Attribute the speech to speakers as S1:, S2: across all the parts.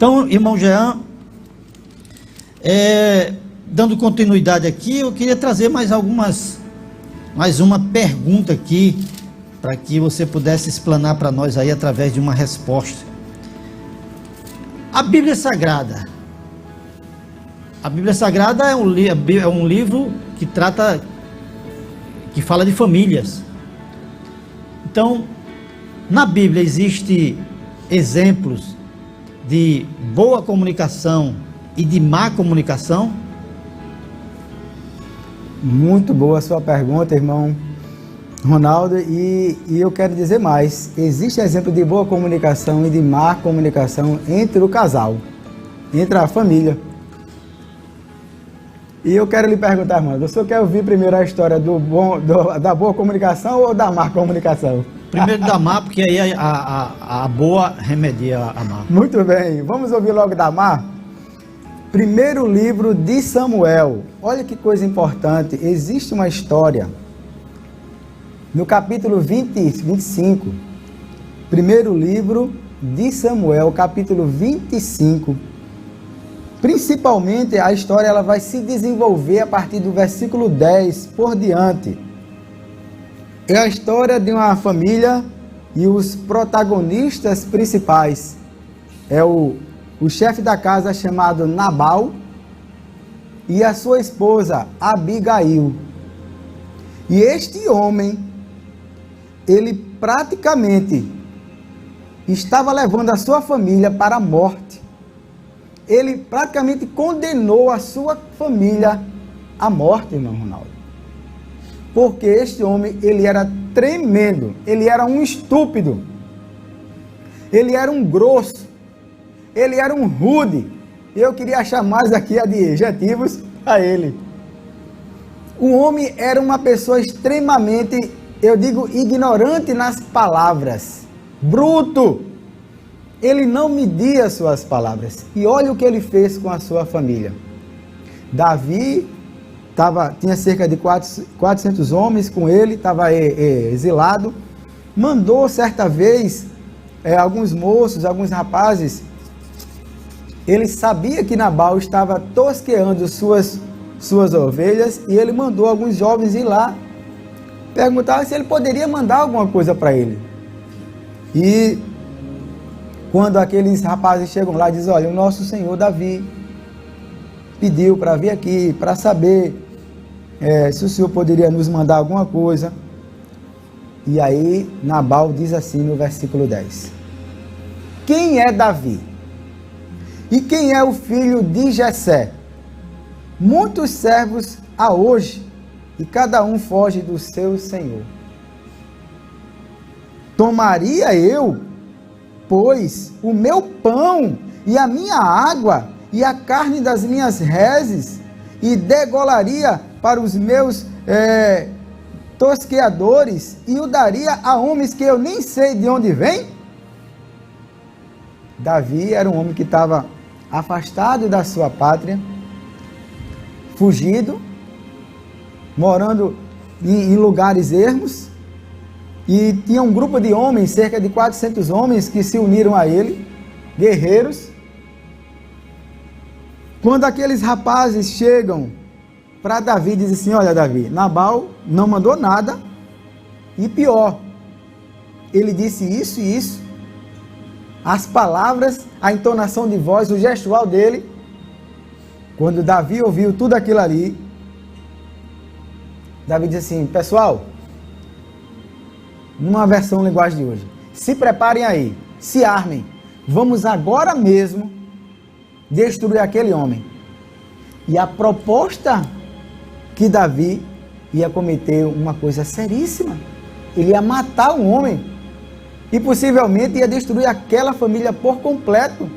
S1: Então, irmão Jean, dando continuidade aqui, eu queria trazer mais uma pergunta aqui, para que você pudesse explanar para nós aí através de uma resposta. A Bíblia Sagrada é um livro que fala de famílias. Então, na Bíblia existem exemplos de boa comunicação e de má comunicação?
S2: Muito boa a sua pergunta, irmão Ronaldo, e eu quero dizer mais. Existe exemplo de boa comunicação e de má comunicação entre o casal, entre a família. E eu quero lhe perguntar, irmão, o senhor quer ouvir primeiro a história da boa comunicação ou da má comunicação?
S1: Primeiro da má, porque aí a boa remedia a má.
S2: Muito bem, vamos ouvir logo da má? Primeiro livro de Samuel. Olha que coisa importante, existe uma história no capítulo 25, primeiro livro de Samuel, capítulo 25. Principalmente a história ela vai se desenvolver a partir do versículo 10 por diante. É a história de uma família e os protagonistas principais. É o chefe da casa chamado Nabal e a sua esposa Abigail. E este homem, ele praticamente estava levando a sua família para a morte. Ele praticamente condenou a sua família à morte, irmão Ronaldo. Porque este homem, ele era tremendo, ele era um estúpido, ele era um grosso, ele era um rude. Eu queria achar mais aqui adjetivos a ele. O homem era uma pessoa extremamente, eu digo, ignorante nas palavras, bruto. Ele não media suas palavras. E olha o que ele fez com a sua família. Davi tinha cerca de 400 homens com ele, estava exilado. Mandou certa vez alguns moços, alguns rapazes. Ele sabia que Nabal estava tosqueando suas ovelhas e ele mandou alguns jovens ir lá perguntar se ele poderia mandar alguma coisa para ele. E quando aqueles rapazes chegam lá e dizem, olha, o nosso senhor Davi pediu para vir aqui, para saber se o senhor poderia nos mandar alguma coisa. E aí Nabal diz assim no versículo 10. Quem é Davi? E quem é o filho de Jessé? Muitos servos há hoje, e cada um foge do seu senhor. Tomaria eu, pois, o meu pão e a minha água e a carne das minhas reses e degolaria para os meus tosqueadores e o daria a homens que eu nem sei de onde vêm? Davi era um homem que estava afastado da sua pátria, fugido, morando em lugares ermos, e tinha um grupo de homens, cerca de 400 homens, que se uniram a ele, guerreiros. Quando aqueles rapazes chegam para Davi, dizem assim, olha Davi, Nabal não mandou nada, e pior, ele disse isso e isso, as palavras, a entonação de voz, o gestual dele. Quando Davi ouviu tudo aquilo ali, Davi disse assim, pessoal, numa versão linguagem de hoje, se preparem aí, se armem, vamos agora mesmo destruir aquele homem. E a proposta que Davi ia cometer uma coisa seríssima, ele ia matar um homem e possivelmente ia destruir aquela família por completo.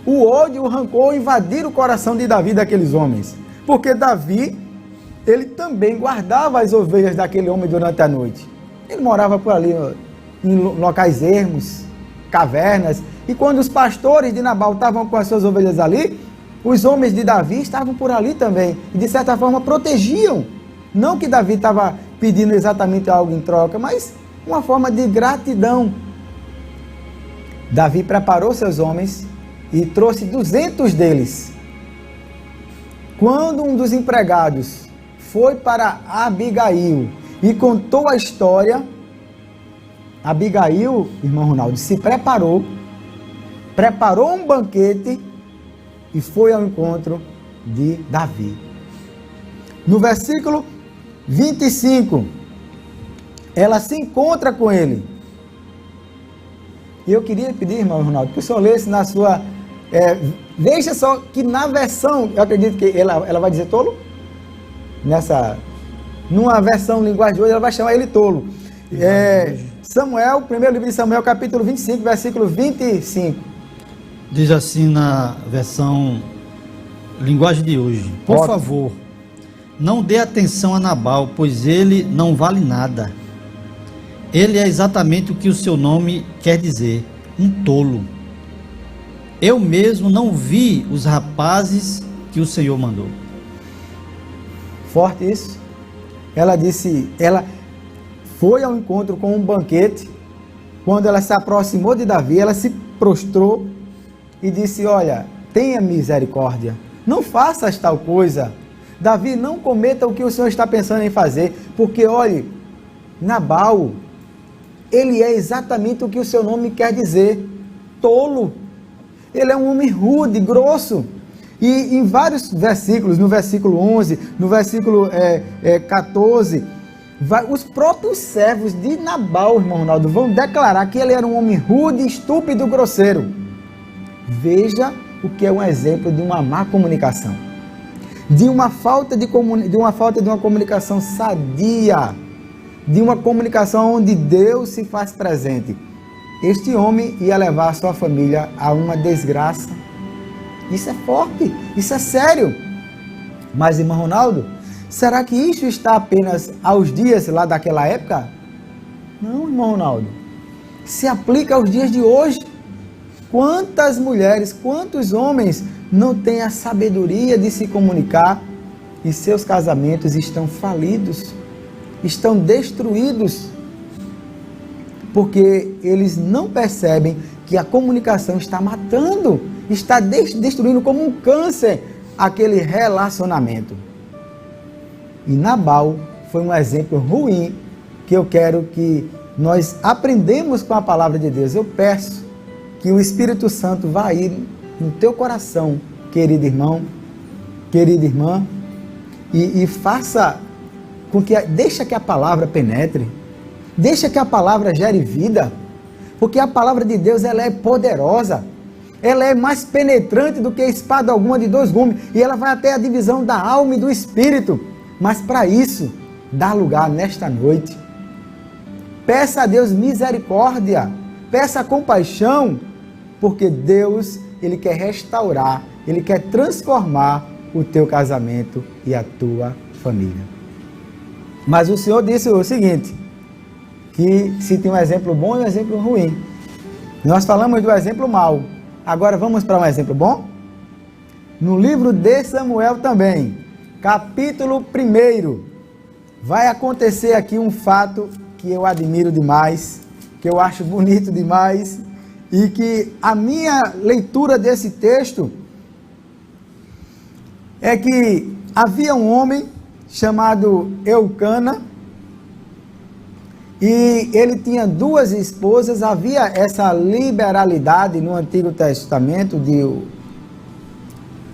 S2: O ódio, o rancor invadiram o coração de Davi daqueles homens, porque Davi, ele também guardava as ovelhas daquele homem durante a noite. Ele morava por ali, em locais ermos, cavernas, e quando os pastores de Nabal estavam com as suas ovelhas ali, os homens de Davi estavam por ali também, e de certa forma protegiam. Não que Davi estava pedindo exatamente algo em troca, mas uma forma de gratidão. Davi preparou seus homens e trouxe 200 deles. Quando um dos empregados foi para Abigail e contou a história, Abigail, irmão Ronaldo, se preparou um banquete e foi ao encontro de Davi. No versículo 25, ela se encontra com ele. E eu queria pedir, irmão Ronaldo, que o senhor lesse na sua... veja só que na versão, eu acredito que ela vai dizer tolo? Numa versão linguagem de hoje, ela vai chamar ele tolo. Samuel, primeiro livro de Samuel, capítulo 25, versículo 25.
S1: Diz assim na versão linguagem de hoje: por favor, não dê atenção a Nabal, pois ele não vale nada. Ele é exatamente o que o seu nome quer dizer, um tolo. Eu mesmo não vi os rapazes que o Senhor mandou.
S2: Forte isso. Ela disse, ela foi ao encontro com um banquete. Quando ela se aproximou de Davi, ela se prostrou e disse: olha, tenha misericórdia, não faças tal coisa. Davi, não cometa o que o Senhor está pensando em fazer, porque olhe, Nabal, ele é exatamente o que o seu nome quer dizer, tolo. Ele é um homem rude, grosso. E em vários versículos, no versículo 11, no versículo 14, os próprios servos de Nabal, irmão Ronaldo, vão declarar que ele era um homem rude, estúpido, grosseiro. Veja o que é um exemplo de uma má comunicação, de uma falta de uma comunicação sadia, de uma comunicação onde Deus se faz presente. Este homem ia levar a sua família a uma desgraça. Isso é forte, isso é sério. Mas, irmão Ronaldo, será que isso está apenas aos dias lá daquela época? Não, irmão Ronaldo. Se aplica aos dias de hoje. Quantas mulheres, quantos homens não têm a sabedoria de se comunicar e seus casamentos estão falidos, estão destruídos, porque eles não percebem que a comunicação está matando, está destruindo como um câncer aquele relacionamento. E Nabal foi um exemplo ruim que eu quero que nós aprendemos com a palavra de Deus. Eu peço que o Espírito Santo vá ir no teu coração, querido irmão, querida irmã, e faça com que, deixa que a palavra penetre, deixa que a palavra gere vida, porque a palavra de Deus, ela é poderosa, ela é mais penetrante do que espada alguma de dois gumes, e ela vai até a divisão da alma e do espírito. Mas para isso, dá lugar nesta noite, peça a Deus misericórdia, peça compaixão, porque Deus, Ele quer restaurar, Ele quer transformar o teu casamento e a tua família. Mas o Senhor disse o seguinte, que se tem um exemplo bom e um exemplo ruim. Nós falamos do exemplo mau, agora vamos para um exemplo bom? No livro de Samuel também, capítulo 1, vai acontecer aqui um fato que eu admiro demais, que eu acho bonito demais, e que a minha leitura desse texto é que havia um homem chamado Eucana, e ele tinha 2 esposas. Havia essa liberalidade no Antigo Testamento,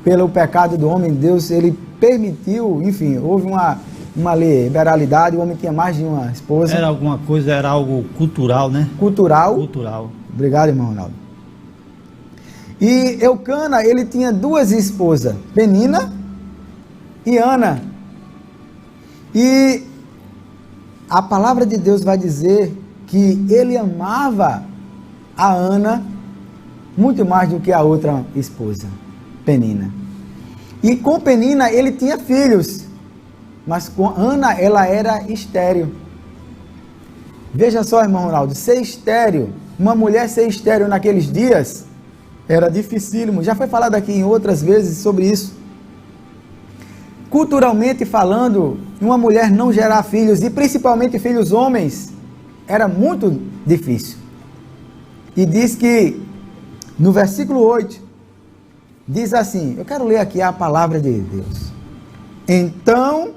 S2: pelo pecado do homem, Deus, ele permitiu, enfim, houve uma liberalidade, o homem tinha mais de uma esposa.
S1: Era alguma coisa, era algo cultural, né?
S2: Cultural.
S1: Cultural.
S2: Obrigado, irmão Ronaldo. E Eucana, ele tinha 2 esposas, Penina e Ana. E a palavra de Deus vai dizer que ele amava a Ana muito mais do que a outra esposa, Penina. E com Penina ele tinha filhos, mas com Ana ela era estéril. Veja só, irmão Ronaldo, ser estéril, uma mulher ser estéril naqueles dias, era dificílimo. Já foi falado aqui em outras vezes sobre isso. Culturalmente falando, uma mulher não gerar filhos, e principalmente filhos homens, era muito difícil. E diz que, no versículo 8, diz assim, eu quero ler aqui a palavra de Deus. Então,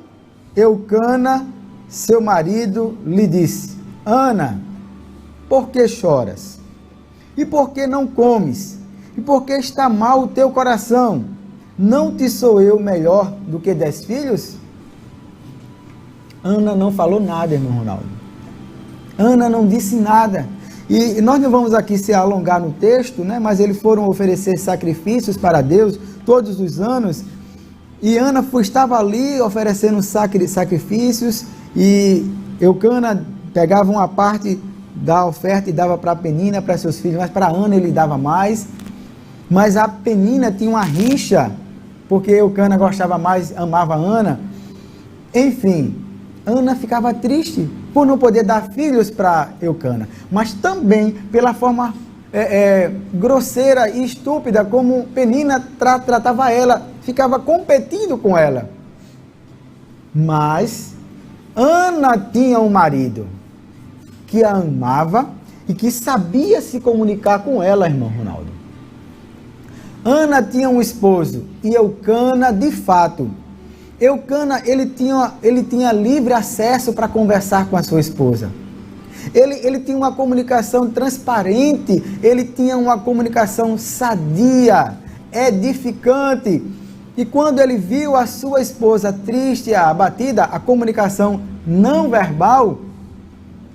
S2: Eucana, seu marido, lhe disse, Ana, por que choras? E por que não comes? E por que está mal o teu coração? Não te sou eu melhor do que 10 filhos? Ana não falou nada, irmão Ronaldo. Ana não disse nada. E nós não vamos aqui se alongar no texto, né? Mas eles foram oferecer sacrifícios para Deus todos os anos. E Ana estava ali oferecendo sacrifícios. E Eucana pegava uma parte da oferta e dava para Penina, para seus filhos. Mas para Ana ele dava mais. Mas a Penina tinha uma rixa, porque Eucana gostava mais, amava Ana. Enfim, Ana ficava triste por não poder dar filhos para Eucana, mas também pela forma grosseira e estúpida como Penina tratava ela, ficava competindo com ela. Mas Ana tinha um marido que a amava e que sabia se comunicar com ela, irmão Ronaldo. Ana tinha um esposo e Eucana, de fato, Eucana, ele tinha livre acesso para conversar com a sua esposa. Ele tinha uma comunicação transparente, ele tinha uma comunicação sadia, edificante. E quando ele viu a sua esposa triste, abatida, a comunicação não verbal,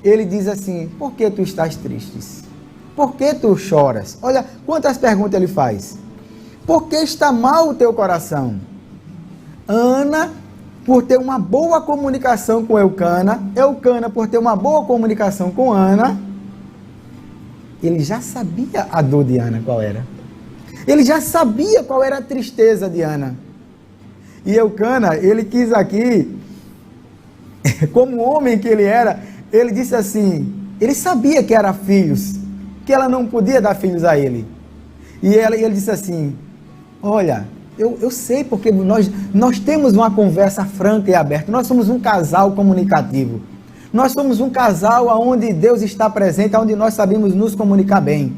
S2: ele diz assim, por que tu estás triste? Por que tu choras? Olha quantas perguntas ele faz. Por que está mal o teu coração? Ana, por ter uma boa comunicação com Eucana, Eucana, por ter uma boa comunicação com Ana, ele já sabia a dor de Ana qual era. Ele já sabia qual era a tristeza de Ana. E Eucana, ele quis aqui, como homem que ele era, ele disse assim, ele sabia que era filhos, que ela não podia dar filhos a ele. E ele disse assim, olha, eu sei porque nós temos uma conversa franca e aberta, nós somos um casal comunicativo, nós somos um casal onde Deus está presente, onde nós sabemos nos comunicar bem,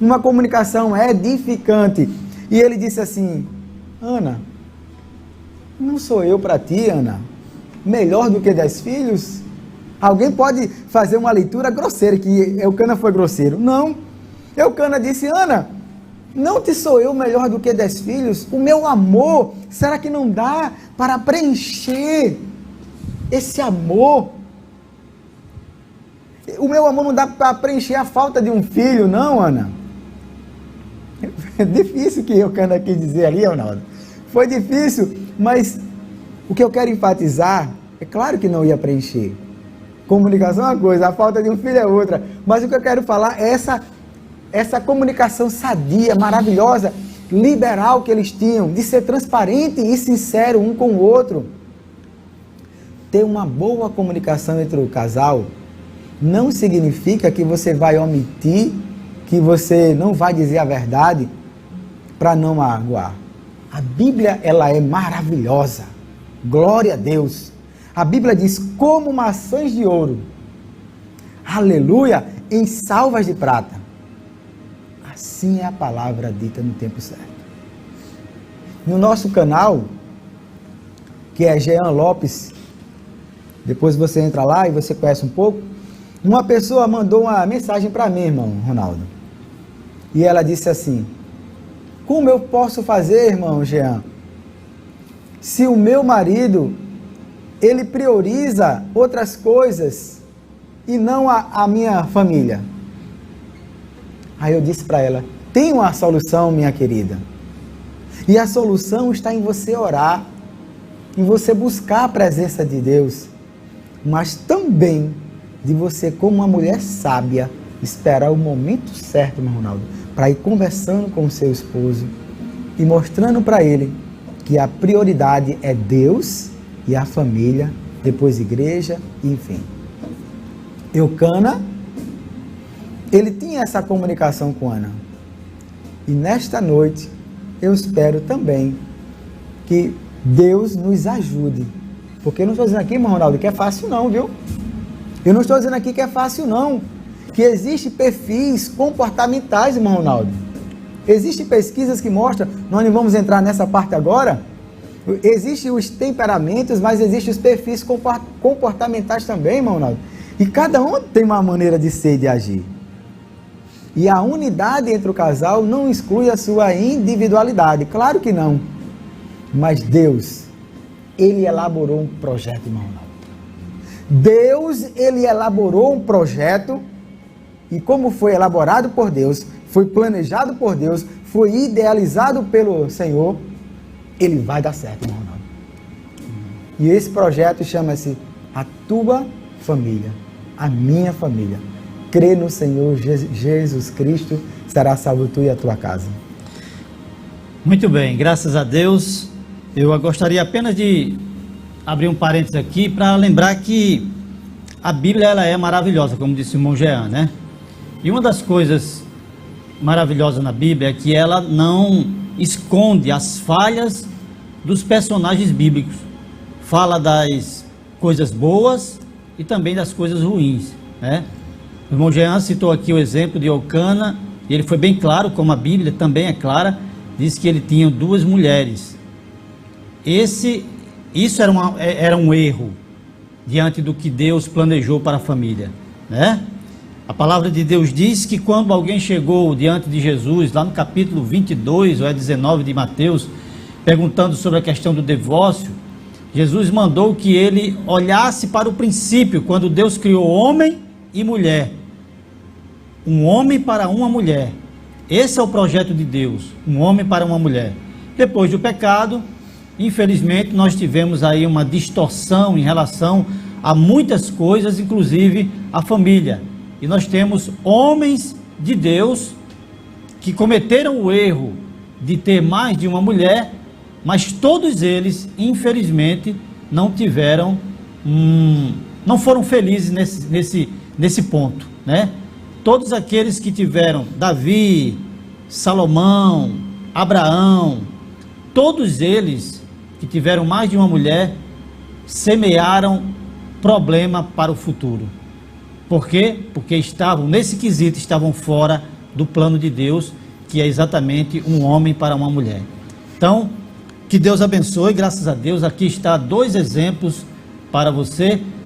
S2: uma comunicação edificante. E ele disse assim, Ana, não sou eu para ti, Ana, melhor do que 10 filhos? Alguém pode fazer uma leitura grosseira, que Eucana foi grosseiro. Não, Eucana disse, Ana, não te sou eu melhor do que 10 filhos? O meu amor, será que não dá para preencher esse amor? O meu amor não dá para preencher a falta de um filho, não, Ana? É difícil que Eucana quis dizer ali, Ronaldo. Foi difícil, mas o que eu quero enfatizar, é claro que não ia preencher. Comunicação é uma coisa, a falta de um filho é outra. Mas o que eu quero falar é essa comunicação sadia, maravilhosa, liberal que eles tinham, de ser transparente e sincero um com o outro. Ter uma boa comunicação entre o casal não significa que você vai omitir, que você não vai dizer a verdade para não magoar. A Bíblia, ela é maravilhosa. Glória a Deus. A Bíblia diz, como maçãs de ouro, aleluia, em salvas de prata. Assim é a palavra dita no tempo certo. No nosso canal, que é Jean Lopes, depois você entra lá e você conhece um pouco, uma pessoa mandou uma mensagem para mim, irmão Ronaldo. E ela disse assim, como eu posso fazer, irmão Jean, se o meu marido, ele prioriza outras coisas e não a minha família? Aí eu disse para ela, tem uma solução, minha querida. E a solução está em você orar, em você buscar a presença de Deus, mas também de você, como uma mulher sábia, esperar o momento certo, irmão Ronaldo, para ir conversando com o seu esposo e mostrando para ele que a prioridade é Deus e a família, depois igreja, enfim. Eucana, ele tinha essa comunicação com Ana. E nesta noite, eu espero também que Deus nos ajude. Porque eu não estou dizendo aqui, irmão Ronaldo, que é fácil não, viu? Eu não estou dizendo aqui que é fácil não. Que existem perfis comportamentais, irmão Ronaldo. Existem pesquisas que mostram, nós não vamos entrar nessa parte agora, existem os temperamentos, mas existem os perfis comportamentais também, irmão Ronaldo. E cada um tem uma maneira de ser e de agir. E a unidade entre o casal não exclui a sua individualidade, claro que não. Mas Deus, Ele elaborou um projeto, irmão Ronaldo. Deus, Ele elaborou um projeto, e como foi elaborado por Deus, foi planejado por Deus, foi idealizado pelo Senhor, ele vai dar certo, irmão Ronaldo. E esse projeto chama-se A Tua Família, a Minha Família. Crê no Senhor Jesus Cristo, será salvo tu e a tua casa.
S1: Muito bem, graças a Deus. Eu gostaria apenas de abrir um parênteses aqui para lembrar que a Bíblia ela é maravilhosa, como disse o irmão Jean, né? E uma das coisas maravilhosas na Bíblia é que ela não esconde as falhas dos personagens bíblicos. Fala das coisas boas e também das coisas ruins, né? O irmão Jean citou aqui o exemplo de Eucana, e ele foi bem claro, como a Bíblia também é clara, diz que ele tinha 2 mulheres. Isso era um erro diante do que Deus planejou para a família, né? A palavra de Deus diz que quando alguém chegou diante de Jesus, lá no capítulo 22, ou 19 de Mateus, perguntando sobre a questão do divórcio, Jesus mandou que ele olhasse para o princípio, quando Deus criou homem e mulher. Um homem para uma mulher. Esse é o projeto de Deus, um homem para uma mulher. Depois do pecado, infelizmente, nós tivemos aí uma distorção em relação a muitas coisas, inclusive a família. E nós temos homens de Deus que cometeram o erro de ter mais de uma mulher, mas todos eles, infelizmente, não foram felizes nesse ponto, né? Todos aqueles que tiveram Davi, Salomão, Abraão, todos eles que tiveram mais de uma mulher, semearam problema para o futuro. Por quê? Porque nesse quesito, estavam fora do plano de Deus, que é exatamente um homem para uma mulher. Então, que Deus abençoe, graças a Deus, aqui está 2 exemplos para você.